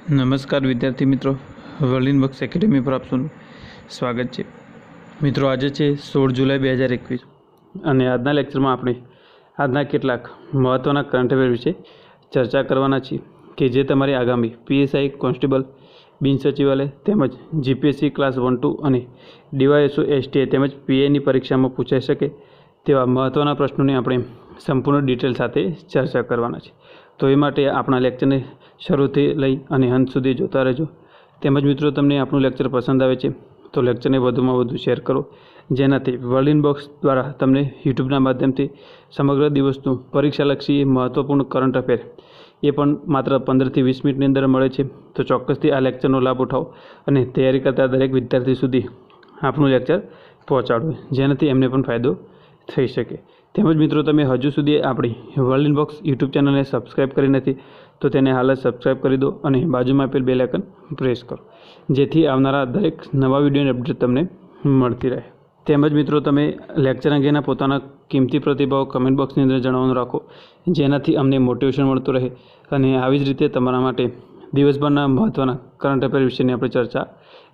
નમસ્કાર વિદ્યાર્થી મિત્રો, વર્લિન બક્સ એકેડમી પર આપનું સ્વાગત છે। મિત્રો, આજે છે 16 જુલાઈ 2021 અને આજના લેક્ચરમાં આપણે આજના કેટલાક મહત્ત્વના કરંટ અફેર વિશે ચર્ચા કરવાના છીએ કે જે તમારી આગામી પીએસઆઈ, કોન્સ્ટેબલ, બિન સચિવાલય તેમજ જીપીએસસી ક્લાસ 1, 2 અને ડીવાયએસઓ, એસટીઆઈ તેમજ પીએની પરીક્ષામાં પૂછાઈ શકે તેવા મહત્ત્વના પ્રશ્નોની આપણે સંપૂર્ણ ડિટેલ સાથે ચર્ચા કરવાના છે। તો એ માટે આપણા લેક્ચરને શરૂથી લઈ અને અંત સુધી જોતા રહેજો। તેમજ મિત્રો, તમને આપણું લેક્ચર પસંદ આવે છે તો લેક્ચરને વધુમાં વધુ શેર કરો, જેનાથી વર્લિન બોક્સ દ્વારા તમને યુટ્યુબના માધ્યમથી સમગ્ર દિવસનું પરીક્ષાલક્ષી મહત્ત્વપૂર્ણ કરંટ અફેર એ પણ માત્ર 15 થી 20 મિનિટની અંદર મળે છે। તો ચોક્કસથી આ લેક્ચરનો લાભ ઉઠાવો અને તૈયારી કરતા દરેક વિદ્યાર્થી સુધી આપણું લેક્ચર પહોંચાડો, જેનાથી એમને પણ ફાયદો થઈ શકે। તેમજ મિત્રો, તમે હજુ સુધી આપણી વર્લિન બોક્સ યુટ્યુબ ચેનલને સબસ્ક્રાઈબ કરી નથી તો તેને હાલ જ સબસ્ક્રાઈબ કરી દો અને બાજુમાં આપેલ બેલ આઇકન પ્રેસ કરો, જેથી આવનારા દરેક નવા વિડીયોની અપડેટ તમને મળતી રહે। તેમજ મિત્રો, તમે લેક્ચર અંગેના પોતાના કિંમતી પ્રતિભાવો કમેન્ટ બોક્સની અંદર જણાવવાનું રાખો, જેનાથી અમને મોટિવેશન મળતું રહે અને આવી જ રીતે તમારા માટે દિવસભરના મહત્ત્વના કરંટ અફેર વિશેની આપણે ચર્ચા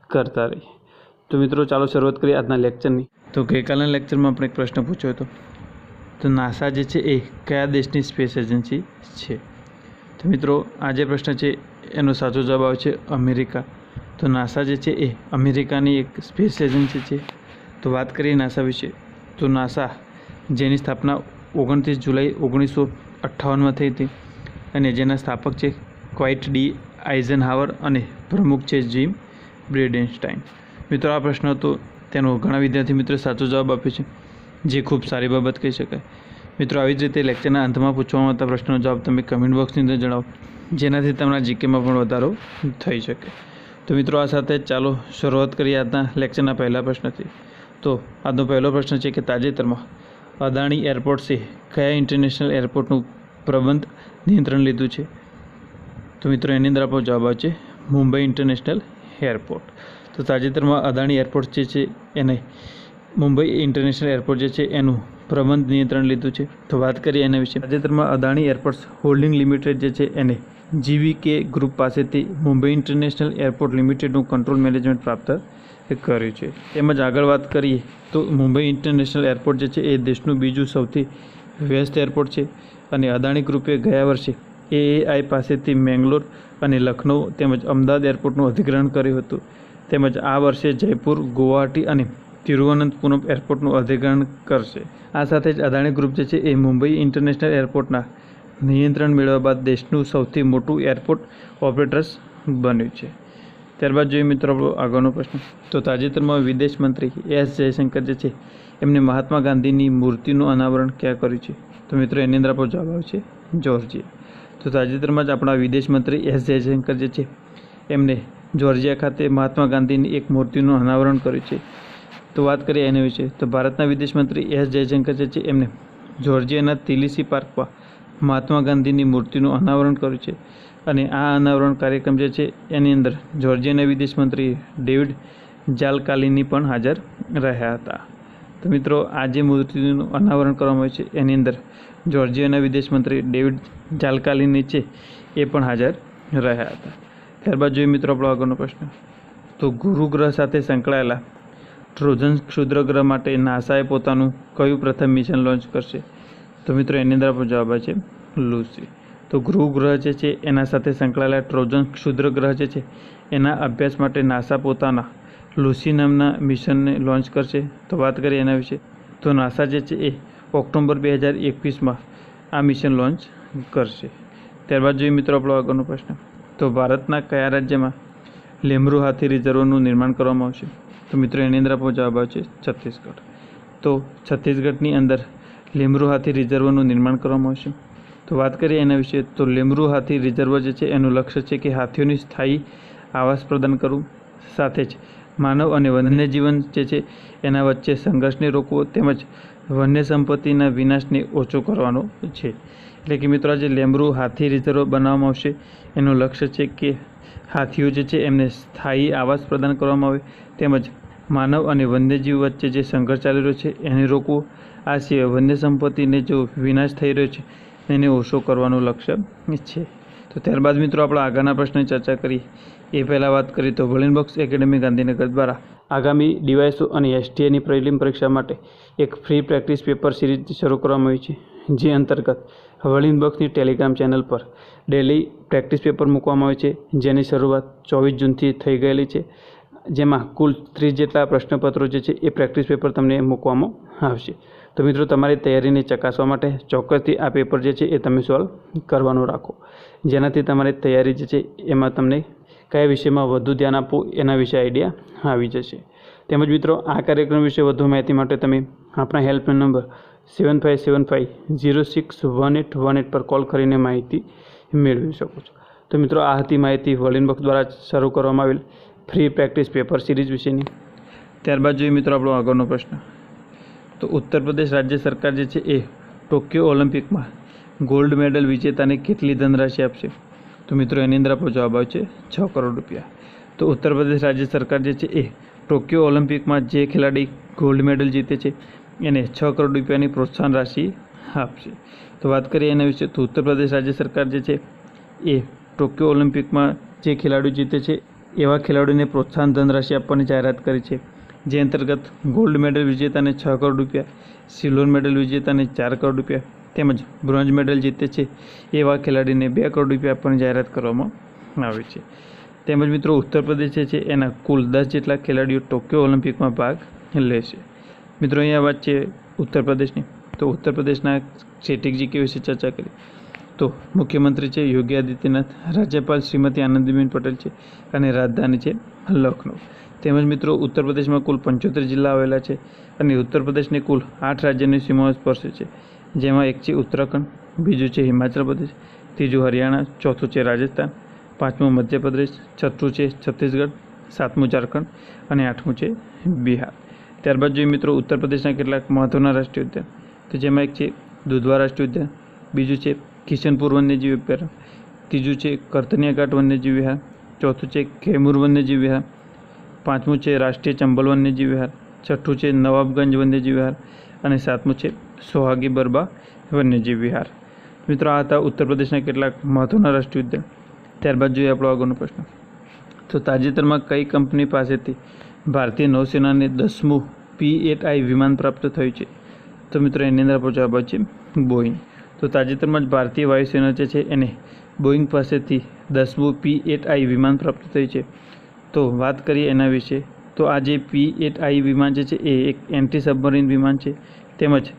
કરતા રહીએ। તો મિત્રો, ચાલો શરૂઆત કરીએ આજના લેક્ચરની। તો ગઈકાલના લેક્ચરમાં આપણે એક પ્રશ્ન પૂછ્યો હતો, તો નાસા જે છે એ કયા દેશની સ્પેસ એજન્સી છે? તો મિત્રો, આ જે પ્રશ્ન છે એનો સાચો જવાબ આવે છે અમેરિકા। તો નાસા જે છે એ અમેરિકાની એક સ્પેસ એજન્સી છે। તો વાત કરીએ નાસા વિશે, તો નાસા જેની સ્થાપના 29 જુલાઈ 1958માં થઈ હતી અને જેના સ્થાપક છે ક્વાઇટ ડી આઇઝનહાવર અને પ્રમુખ છે જીમ બ્રેડેનસ્ટાઇન। મિત્રો, આ પ્રશ્ન હતો તેનો ઘણા વિદ્યાર્થી મિત્રો સાચો જવાબ આપ્યો છે, જે ખૂબ સારી બાબત કહી શકાય। મિત્રો, આવી જ રીતે લેક્ચરના અંતમાં પૂછવામાં આવતા પ્રશ્નનો જવાબ તમે કમેન્ટ બોક્સની અંદર જણાવો, જેનાથી તમારા જીકેમાં પણ વધારો થઈ શકે। તો મિત્રો, આ સાથે ચાલો શરૂઆત કરીએ આજના લેક્ચરના પહેલા પ્રશ્નથી। તો આજનો પહેલો પ્રશ્ન છે કે તાજેતરમાં અદાણી એરપોર્ટ્સે કયા ઇન્ટરનેશનલ એરપોર્ટનું પ્રબંધ નિયંત્રણ લીધું છે? તો મિત્રો, એની અંદર આપણો જવાબ આવે છે મુંબઈ ઇન્ટરનેશનલ એરપોર્ટ। તો તાજેતરમાં અદાણી એરપોર્ટ જે છે એને મુંબઈ ઇન્ટરનેશનલ એરપોર્ટ જે છે એનું પ્રબંધ નિયંત્રણ લીધું છે। તો વાત કરીએ એના વિશે, તાજેતરમાં અદાણી એરપોર્ટ્સ હોલ્ડિંગ લિમિટેડ જે છે એને જીવીકે ગ્રુપ પાસેથી મુંબઈ ઇન્ટરનેશનલ એરપોર્ટ લિમિટેડનું કંટ્રોલ મેનેજમેન્ટ પ્રાપ્ત કર્યું છે। તેમજ આગળ વાત કરીએ તો મુંબઈ ઇન્ટરનેશનલ એરપોર્ટ જે છે એ દેશનું બીજું સૌથી વ્યસ્ત એરપોર્ટ છે અને અદાણી ગ્રુપે ગયા વર્ષે એએઆઈ પાસેથી મેંગલોર અને લખનઉ તેમજ અમદાવાદ એરપોર્ટનું અધિગ્રહણ કર્યું હતું। તેમજ આ વર્ષે જયપુર, ગુવાહાટી અને તિરુવનંતપુરમ એરપોર્ટનું અધિગ્રહણ કરશે। આ સાથે જ અદાણી ગ્રુપ જે છે એ મુંબઈ ઇન્ટરનેશનલ એરપોર્ટના નિયંત્રણ મેળવ્યા બાદ દેશનું સૌથી મોટું એરપોર્ટ ઓપરેટર્સ બન્યું છે। ત્યારબાદ જોઈએ મિત્રો આપણો આગળનો પ્રશ્ન, તો તાજેતરમાં વિદેશ મંત્રી એસ જયશંકર જે છે એમને મહાત્મા ગાંધીની મૂર્તિનું અનાવરણ ક્યાં કર્યું છે? તો મિત્રો, એની અંદર આપણો જવાબ આવે છે જોર્જિયા। તો તાજેતરમાં જ આપણા વિદેશ મંત્રી એસ જયશંકર જે છે એમને જોર્જિયા ખાતે મહાત્મા ગાંધીની એક મૂર્તિનું અનાવરણ કર્યું છે। તો વાત કરીએ એના વિશે, તો ભારતના વિદેશ મંત્રી એસ જયશંકર જે છે એમને જોર્જિયાના તિલિસી પાર્કમાં મહાત્મા ગાંધીની મૂર્તિનું અનાવરણ કર્યું છે અને આ અનાવરણ કાર્યક્રમ જે છે એની અંદર જોર્જિયાના વિદેશ મંત્રી ડેવિડ જાલકાલિની પણ હાજર રહ્યા હતા। તો મિત્રો, આ જે મૂર્તિનું અનાવરણ કરવામાં આવ્યું છે એની અંદર જોર્જિયાના વિદેશ મંત્રી ડેવિડ જાલકાલિની છે એ પણ હાજર રહ્યા હતા। ત્યારબાદ જોઈએ મિત્રો આપણો આગળનો પ્રશ્ન, તો ગુરુ ગ્રહ સાથે સંકળાયેલા ટ્રોજન ક્ષુદ્રગ્રહ માટે નાસાએ પોતાનું કયું પ્રથમ મિશન લોન્ચ કરશે? તો મિત્રો, એની અંદર આપણો જવાબ આવે છે લુસી। તો ગુરુ ગ્રહ જે છે એના સાથે સંકળાયેલા ટ્રોજન ક્ષુદ્રગ્રહ જે છે એના અભ્યાસ માટે નાસા પોતાના લુસી નામના મિશનને લોન્ચ કરશે। તો વાત કરીએ એના વિશે, તો નાસા જે છે એ ઓક્ટોબર 2021માં આ મિશન લોન્ચ કરશે। ત્યારબાદ જોઈએ મિત્રો આપણો આગળનો પ્રશ્ન, તો ભારતના કયા રાજ્યમાં લેમરૂ હાથી રિઝર્વનું નિર્માણ કરવામાં આવશે? તો મિત્રો, એની અંદર આપણો જવાબ આવે છે છત્તીસગઢ। તો છત્તીસગઢની અંદર લેમરૂ હાથી રિઝર્વનું નિર્માણ કરવામાં આવશે। તો વાત કરીએ એના વિશે, તો લેમરૂ હાથી રિઝર્વ જે છે એનું લક્ષ્ય છે કે હાથીઓની સ્થાયી આવાસ પ્રદાન કરવું, સાથે જ માનવ અને વન્યજીવન જે છે એના વચ્ચે સંઘર્ષને રોકવો તેમજ વન્ય સંપત્તિના વિનાશને ઓછો કરવાનો છે। એટલે કે મિત્રો, આ જે લેમરૂ હાથી રિઝર્વ બનાવવામાં આવશે એનું લક્ષ્ય છે કે હાથીઓ જે છે એમને સ્થાયી આવાસ પ્રદાન કરવામાં આવે તેમજ માનવ અને વન્યજીવ વચ્ચે જે સંઘર્ષ ચાલી રહ્યો છે એને રોકવો, આ સિવાય વન્ય સંપત્તિને જો વિનાશ થઈ રહ્યો છે એને ઓછો કરવાનું લક્ષ્ય છે। તો ત્યારબાદ મિત્રો આપણે આગળના પ્રશ્નની ચર્ચા કરી એ પહેલાં વાત કરીએ તો વર્લિન બક્સ એકેડમી ગાંધીનગર દ્વારા આગામી ડીવાયએસઓ અને એસટીએની પ્રિલિમ પરીક્ષા માટે એક ફ્રી પ્રેક્ટિસ પેપર સિરીઝ શરૂ કરવામાં આવી છે, જે અંતર્ગત વર્લિન બક્સની ટેલિગ્રામ ચેનલ પર ડેલી પ્રેક્ટિસ પેપર મૂકવામાં આવે છે, જેની શરૂઆત 24 જૂનથી થઈ ગયેલી છે, જેમાં કુલ 30 જેટલા પ્રશ્નપત્રો જે છે એ પ્રેક્ટિસ પેપર તમને મૂકવામાં આવશે। તો મિત્રો તમારી તૈયારીને ચકાસવા માટે ચોક્કસથી આ પેપર જે છે એ તમે સોલ્વ કરવાનું રાખો, જેનાથી તમારી તૈયારી જે છે એમાં તમને કયા વિષયમાં વધુ ધ્યાન આપવું એના વિશે આઈડિયા આવી જશે। તેમજ મિત્રો આ કાર્યક્રમ વિશે વધુ માહિતી માટે તમે આપણા હેલ્પલાઇન નંબર 7575061818 પર કોલ કરીને માહિતી મેળવી શકો છો। તો મિત્રો આ હતી માહિતી વર્લિન બક્સ દ્વારા શરૂ કરવામાં આવેલ ફ્રી પ્રેક્ટિસ પેપર સિરીઝ વિશેની। ત્યારબાદ જોઈએ મિત્રો આપણો આગળનો પ્રશ્ન, તો ઉત્તર પ્રદેશ રાજ્ય સરકાર જે છે એ ટોક્યો ઓલિમ્પિકમાં ગોલ્ડ મેડલ વિજેતાને કેટલી ધનરાશિ આપશે? તો મિત્રો એની અંદર આપણો જવાબ આવે છે 6 કરોડ રૂપિયા। તો ઉત્તર પ્રદેશ રાજ્ય સરકાર જે છે એ ટોક્યો ઓલિમ્પિકમાં જે ખેલાડી ગોલ્ડ મેડલ જીતે છે એને 6 કરોડ રૂપિયાની પ્રોત્સાહન રાશિ આપશે। તો વાત કરીએ એના વિશે, તો ઉત્તર પ્રદેશ રાજ્ય સરકાર જે છે એ ટોક્યો ઓલિમ્પિકમાં જે ખેલાડીઓ જીતે છે એવા ખેલાડીઓને પ્રોત્સાહન ધનરાશિ આપવાની જાહેરાત કરી છે, જે અંતર્ગત ગોલ્ડ મેડલ વિજેતાને 6 કરોડ રૂપિયા, સિલ્વર મેડલ વિજેતાને 4 કરોડ રૂપિયા તેમજ બ્રોન્ઝ મેડલ જીતે છે એવા ખેલાડીને 2 કરોડ રૂપિયા આપવાની જાહેરાત કરવામાં આવી છે। તેમજ મિત્રો ઉત્તર પ્રદેશ છે એના કુલ 10 જેટલા ખેલાડીઓ ટોક્યો ઓલિમ્પિકમાં ભાગ લેશે। મિત્રો અહીંયા વાત છે ઉત્તર પ્રદેશની, તો ઉત્તર પ્રદેશના સ્ટ્રેટેજી વિશે ચર્ચા કરી તો મુખ્યમંત્રી છે યોગી આદિત્યનાથ, રાજ્યપાલ શ્રીમતી આનંદીબેન પટેલ છે અને રાજધાની છે લખનઉ। તેમજ મિત્રો ઉત્તર પ્રદેશમાં કુલ 75 જિલ્લા આવેલા છે અને ઉત્તર પ્રદેશની કુલ 8 રાજ્યની સીમાઓ સ્પર્શે છે, જેમાં એક છે ઉત્તરાખંડ, બીજું છે હિમાચલ પ્રદેશ, ત્રીજું હરિયાણા, ચોથું છે રાજસ્થાન, પાંચમું મધ્યપ્રદેશ, છઠ્ઠું છે છત્તીસગઢ, સાતમું ઝારખંડ અને આઠમું છે બિહાર। ત્યારબાદ જોઈએ મિત્રો ઉત્તર પ્રદેશના કેટલાક મહત્ત્વના રાષ્ટ્રીય ઉદ્યાન, તો જેમાં એક છે દુધવા રાષ્ટ્રીય ઉદ્યાન, બીજું છે કિશનપુર વન્યજીવ અભયારણ્ય, ત્રીજું છે કરતનિયા ઘાટ વન્યજીવ વિહાર, ચોથું છે કેમૂર વન્યજીવ વિહાર, પાંચમું છે રાષ્ટ્રીય ચંબલ વન્યજીવ વિહાર, છઠ્ઠું છે નવાબગંજ વન્યજીવ વિહાર અને સાતમું છે સોહાગી બરબા વન્યજીવ વિહાર। મિત્રો આ હતા ઉત્તર પ્રદેશના કેટલાક મહત્ત્વના રાષ્ટ્રીય ઉદ્યાન। ત્યારબાદ જોઈએ આપણો આગળનો પ્રશ્ન, તો તાજેતરમાં કઈ કંપની પાસેથી ભારતીય નૌસેનાને 10મું P-8I વિમાન પ્રાપ્ત થયું છે? તો મિત્રો એની અંદર આપણો જવાબ છે બોઈંગ। તો તાજેતરમાં જ ભારતીય વાયુસેના જે છે એને બોઈંગ પાસેથી 10મું P-8I વિમાન પ્રાપ્ત થયું છે। તો વાત કરીએ એના વિશે, તો આ જે P-8I વિમાન જે છે એ એક એન્ટી સબમરીન વિમાન છે, તેમજ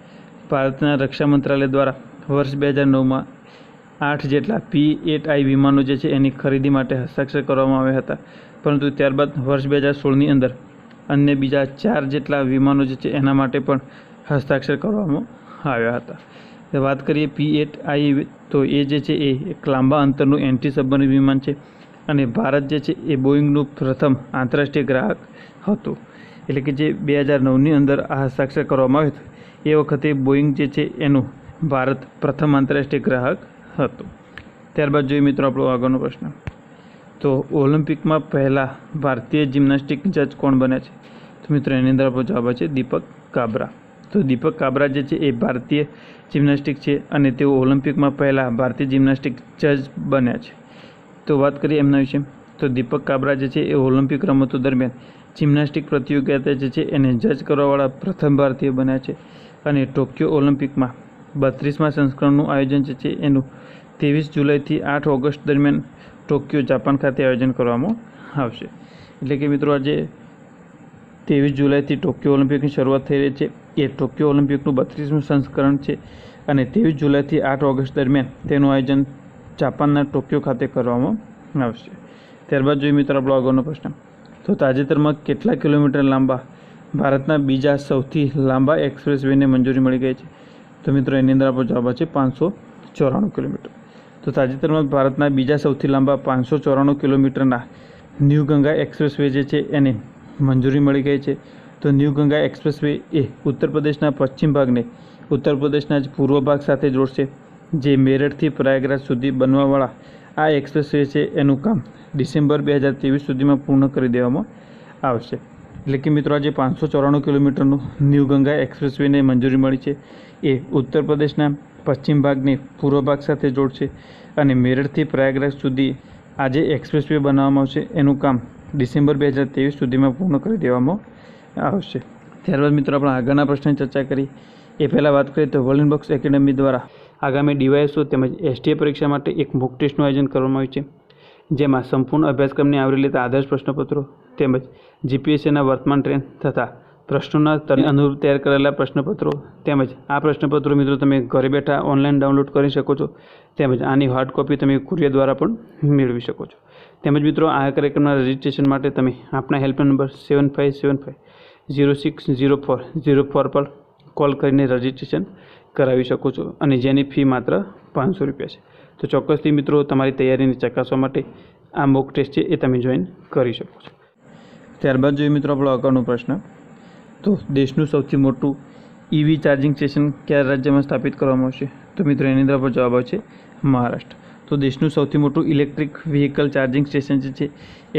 ભારતના રક્ષા મંત્રાલય દ્વારા વર્ષ 2009માં 8 જેટલા P-8I વિમાનો જે છે એની ખરીદી માટે હસ્તાક્ષર કરવામાં આવ્યા હતા, પરંતુ ત્યારબાદ વર્ષ 2016ની અંદર અન્ય બીજા 4 જેટલા વિમાનો જે છે એના માટે પણ હસ્તાક્ષર કરવામાં આવ્યા હતા। વાત કરીએ P-8I, તો એ જે છે એ એક લાંબા અંતરનું એન્ટી સબમરીન વિમાન છે અને ભારત જે છે એ બોઈંગનું પ્રથમ આંતરરાષ્ટ્રીય ગ્રાહક હતું, એટલે કે જે 2009ની અંદર આ હસ્તાક્ષર કરવામાં આવ્યું હતું એ વખતે બોઈંગ જે છે એનું ભારત પ્રથમ આંતરરાષ્ટ્રીય ગ્રાહક હતું। ત્યારબાદ જોઈએ મિત્રો આપણો આગળનો પ્રશ્ન, તો ઓલિમ્પિકમાં પહેલા ભારતીય જિમ્નાસ્ટિક જજ કોણ બન્યા છે? તો મિત્રો એની અંદર આપણો જવાબ છે દીપક કાબરા। તો દીપક કાબરા જે છે એ ભારતીય જિમ્નાસ્ટિક છે અને તેઓ ઓલિમ્પિકમાં પહેલા ભારતીય જિમ્નાસ્ટિક જજ બન્યા છે। તો વાત કરીએ એમના વિશે, તો દીપક કાબરા જે છે એ ઓલિમ્પિક રમતો દરમિયાન જિમ્નાસ્ટિક પ્રતિયોગિતા જે છે એને જજ કરવાવાળા પ્રથમ ભારતીય બન્યા છે અને ટોક્યો ઓલિમ્પિકમાં 32મા સંસ્કરણનું આયોજન જે છે એનું 23 જુલાઈથી 8 ઓગસ્ટ દરમિયાન ટોક્યો જાપાન ખાતે આયોજન કરવામાં આવશે। એટલે કે મિત્રો આજે 23 જુલાઈથી ટોક્યો ઓલિમ્પિકની શરૂઆત થઈ રહી છે, એ ટોક્યો ઓલિમ્પિકનું 32મું સંસ્કરણ છે અને 23 જુલાઈથી 8 ઓગસ્ટ દરમિયાન તેનું આયોજન જાપાનના ટોક્યો ખાતે કરવામાં આવશે। ત્યારબાદ જોઈએ મિત્રો આપણો આગળનો પ્રશ્ન, તો તાજેતરમાં કેટલા કિલોમીટર લાંબા ભારતના બીજા સૌથી લાંબા એક્સપ્રેસવેને મંજૂરી મળી ગઈ છે? તો મિત્રો એની અંદર આપણો જવાબ છે 594 કિલોમીટર। તો તાજેતરમાં ભારતના બીજા સૌથી લાંબા 594 કિલોમીટરના ન્યૂ ગંગા એક્સપ્રેસવે જે છે એને મંજૂરી મળી ગઈ છે। તો ન્યૂ ગંગા એક્સપ્રેસવે એ ઉત્તર પ્રદેશના પશ્ચિમ ભાગને ઉત્તર પ્રદેશના જ પૂર્વ ભાગ સાથે જોડશે, જે મેરઠથી પ્રયાગરાજ સુધી બનવાવાળા આ એક્સપ્રેસવે છે એનું કામ ડિસેમ્બર 2023 સુધીમાં પૂર્ણ કરી દેવામાં આવશે। એટલે કે મિત્રો આજે 594 કિલોમીટરનું ન્યૂ ગંગા એક્સપ્રેસવેને મંજૂરી મળી છે, એ ઉત્તર પ્રદેશના પશ્ચિમ ભાગને પૂર્વ ભાગ સાથે જોડશે અને મેરઠથી પ્રયાગરાજ સુધી આજે એક્સપ્રેસ વે બનાવવામાં આવશે એનું કામ ડિસેમ્બર 2023 સુધીમાં પૂર્ણ કરી દેવામાં આવશે. ત્યારબાદ મિત્રો આપણે આગળના પ્રશ્નની ચર્ચા કરી એ પહેલાં વાત કરીએ તો વર્લ્ડ ઇનબોક્સ એકેડમી દ્વારા આગામી ડીવાયએસઓ તેમજ એસટીએ પરીક્ષા માટે એક મોક ટેસ્ટનું આયોજન કરવામાં આવ્યું છે, જેમાં સંપૂર્ણ અભ્યાસક્રમને આવરી લેતા આદર્શ પ્રશ્નપત્રો તેમજ જીપીએસસીના વર્તમાન ટ્રેન્ડ તથા પ્રશ્નોના સ્તરને અનુરૂપ તૈયાર કરેલા પ્રશ્નપત્રો તેમજ આ પ્રશ્નપત્રો મિત્રો તમે ઘરે બેઠા ઓનલાઈન ડાઉનલોડ કરી શકો છો તેમજ આની હાર્ડ કોપી તમે કુરિયર દ્વારા પણ મેળવી શકો છો. તેમજ મિત્રો આ કાર્યક્રમના રજિસ્ટ્રેશન માટે તમે આપણા હેલ્પલાઇન નંબર 7575060404 પર કોલ કરીને રજિસ્ટ્રેશન કરાવી શકો છો અને જેની ફી માત્ર ₹500 છે. તો ચોક્કસથી મિત્રો તમારી તૈયારીને ચકાસવા માટે આ મોક ટેસ્ટ છે એ તમે જોઈન કરી શકો છો. ત્યારબાદ જોઈએ મિત્રો આપણો આગળનો પ્રશ્ન, તો દેશનું સૌથી મોટું EV ચાર્જિંગ સ્ટેશન કયા રાજ્યમાં સ્થાપિત કરવામાં આવશે? તો મિત્રો એની અંદર પર જવાબ આવશે મહારાષ્ટ્ર. તો દેશનું સૌથી મોટું ઇલેક્ટ્રિક વ્હીકલ ચાર્જિંગ સ્ટેશન જે છે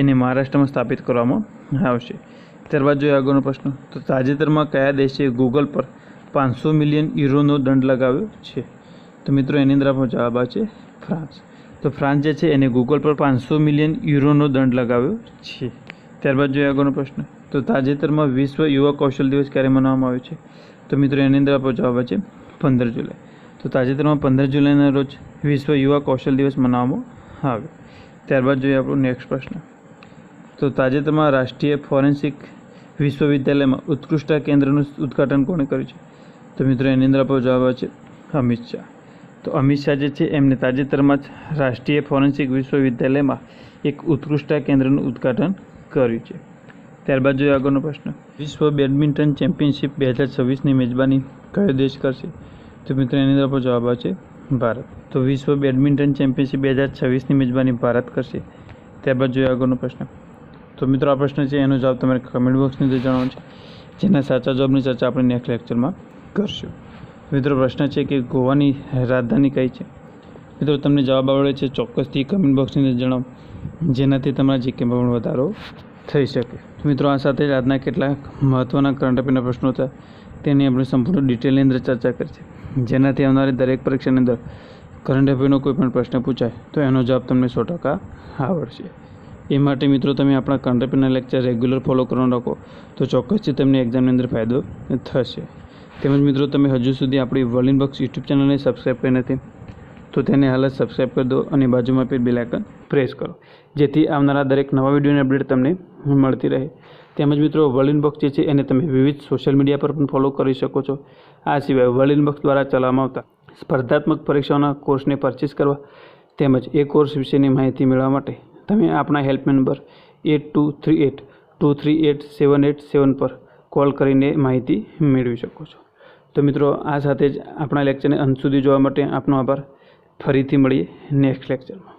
એને મહારાષ્ટ્રમાં સ્થાપિત કરવામાં આવશે. ત્યારબાદ જોઈએ આગળનો પ્રશ્ન, તો તાજેતરમાં કયા દેશે ગૂગલ પર €500 મિલિયન દંડ લગાવ્યો છે? તો મિત્રો એની અંદર આપણો જવાબ આવશે ફ્રાન્સ. તો ફ્રાન્સ જે છે એને ગૂગલ પર €500 મિલિયન દંડ લગાવ્યો છે. ત્યારબાદ જોઈએ આગળનો પ્રશ્ન, તો તાજેતરમાં વિશ્વ યુવા કૌશલ દિવસ ક્યારે મનાવવામાં આવ્યો છે? તો મિત્રો એની અંદર આપણો જવાબ છે 15 જુલાઈ. તો તાજેતરમાં 15 જુલાઈના રોજ વિશ્વ યુવા કૌશલ દિવસ મનાવવામાં આવ્યો. ત્યારબાદ જોઈએ આપણો નેક્સ્ટ પ્રશ્ન, તો તાજેતરમાં રાષ્ટ્રીય ફોરેન્સિક વિશ્વવિદ્યાલયમાં ઉત્કૃષ્ટતા કેન્દ્રનું ઉદ્ઘાટન કોણે કર્યું છે? તો મિત્રો એની અંદર આપણો જવાબ છે અમિત શાહ. તો અમિત શાહ જે છે એમને તાજેતરમાં જ રાષ્ટ્રીય ફોરેન્સિક વિશ્વવિદ્યાલયમાં એક ઉત્કૃષ્ટતા કેન્દ્રનું ઉદ્ઘાટન કર્યું છે. ત્યારબાદ જોઈએ આગળનો પ્રશ્ન, વિશ્વ બેડમિન્ટન ચેમ્પિયનશિપ 2026ની મેજબાની કયો દેશ કરશે? તો મિત્રો એની અંદર આપણો જવાબ છે ભારત. તો વિશ્વ બેડમિન્ટન ચેમ્પિયનશિપ 2026ની મેજબાની ભારત કરશે. ત્યારબાદ જોઈએ આગળનો પ્રશ્ન, તો મિત્રો આ પ્રશ્ન છે એનો જવાબ તમારે કમેન્ટ બોક્સની અંદર જણાવવાનો છે, જેના સાચા જવાબની ચર્ચા આપણે નેક્સ્ટ લેક્ચરમાં કરશું. મિત્રો પ્રશ્ન છે કે ગોવાની રાજધાની કઈ છે? મિત્રો તમને જવાબ આવડે છે ચોક્કસથી કમેન્ટ બોક્સની અંદર જણાવો, જેનાથી તમારા જીકેમાં પણ વધારો થઈ શકે. મિત્રો આ સાથે જ આજના કેટલાક મહત્ત્વના કરંટ અફેરના પ્રશ્નો હતા તેની આપણે સંપૂર્ણ ડિટેલની અંદર ચર્ચા કરી છે, જેનાથી આવનારી દરેક પરીક્ષાની અંદર કરંટ અફેરનો કોઈ પણ પ્રશ્ન પૂછાય તો એનો જવાબ તમને 100% આવડશે. એ માટે મિત્રો તમે આપણા કરંટ અફેરના લેક્ચર રેગ્યુલર ફોલો કરવાનું રાખો તો ચોક્કસથી તમને એક્ઝામની અંદર ફાયદો થશે. તેમજ મિત્રો તમે હજુ સુધી આપણી વર્લ્ડ ઇનબોક્સ યુટ્યુબ ચેનલને સબસ્ક્રાઈબ કરી નથી તો તેને હાલ જ સબસ્ક્રાઈબ કરી દો અને બાજુમાં આપેલ બેલ આઇકન પ્રેસ કરો, જેથી આવનારા દરેક નવા વિડીયોની અપડેટ તમને મળતી રહે. તેમજ મિત્રો વર્લ્ડ ઇનબોક્સ જે છે એને તમે વિવિધ સોશિયલ મીડિયા પર પણ ફોલો કરી શકો છો. આ સિવાય વર્લ્ડ ઇનબોક્સ દ્વારા ચલાવવામાં આવતા સ્પર્ધાત્મક પરીક્ષાઓના કોર્સને પરચેસ કરવા તેમજ એ કોર્સ વિશેની માહિતી મેળવવા માટે તમે આપણા હેલ્પલાઇન નંબર 8238238787 પર કોલ કરીને માહિતી મેળવી શકો છો. તો મિત્રો આ સાથે જ આપણા લેક્ચરને અંત સુધી જોવા માટે આપનો આભાર. ફરીથી મળીએ નેક્સ્ટ લેક્ચરમાં.